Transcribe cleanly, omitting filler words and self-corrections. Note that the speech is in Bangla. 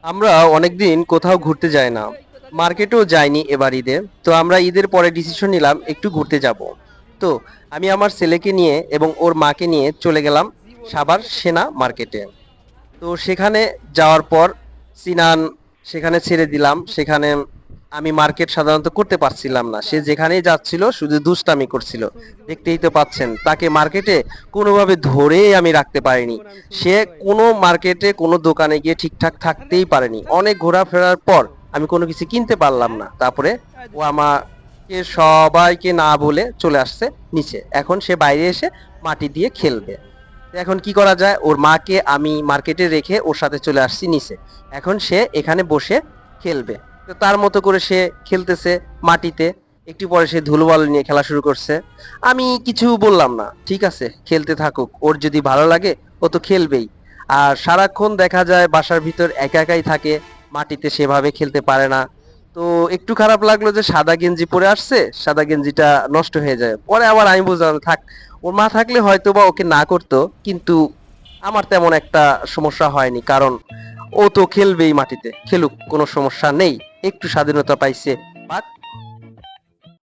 আমরা অনেকদিন কোথাও ঘুরতে যাই না, মার্কেটেও যাইনি এবার ঈদে। তো আমরা ঈদের পরে ডিসিশন নিলাম একটু ঘুরতে যাব। তো আমি আমার ছেলেকে নিয়ে এবং ওর মাকে নিয়ে চলে গেলাম সাভার সেনা মার্কেটে। তো সেখানে যাওয়ার পর সিনান সেখানে ছেড়ে দিলাম। সেখানে আমি মার্কেট সাধারণত করতে পারছিলাম না, সে যেখানেই যাচ্ছিল শুধু দুষ্টামি করছিল। দেখতেই তো পাচ্ছেন, তাকে মার্কেটে কোনোভাবে ধরেই আমি রাখতে পারিনি। সে কোনো মার্কেটে কোনো দোকানে গিয়ে ঠিকঠাক থাকতেই পারেনি। অনেক ঘোরাফেরার পর আমি কোনো কিছু কিনতে পারলাম না। তারপরে ও আমাকে সবাইকে না বলে চলে আসছে নিচে। এখন সে বাইরে এসে মাটি দিয়ে খেলবে। তো এখন কি করা যায়, ওর মাকে আমি মার্কেটে রেখে ওর সাথে চলে আসছি নিচে। এখন সে এখানে বসে খেলবে। তো তার মতো করে সে খেলতেছে মাটিতে। একটু পরে সে ধুলোবালি নিয়ে খেলা শুরু করছে। আমি কিছু বললাম না, ঠিক আছে খেলতে থাকুক, ওর যদি ভালো লাগে ও তো খেলবেই। আর সারাক্ষণ দেখা যায় বাসার ভিতর একা একাই থাকে, মাটিতে সেভাবে খেলতে পারে না। তো একটু খারাপ লাগলো যে সাদা গেঞ্জি পরে আসছে, সাদা গেঞ্জিটা নষ্ট হয়ে যায়। পরে আবার আমি বুঝলাম থাক, ওর মা থাকলে হয়তো বা ওকে না করতো, কিন্তু আমার তেমন একটা সমস্যা হয়নি, কারণ ও তো খেলবেই মাটিতে, খেলুক কোনো সমস্যা নেই। একটু স্বাধীনতা পাইছে,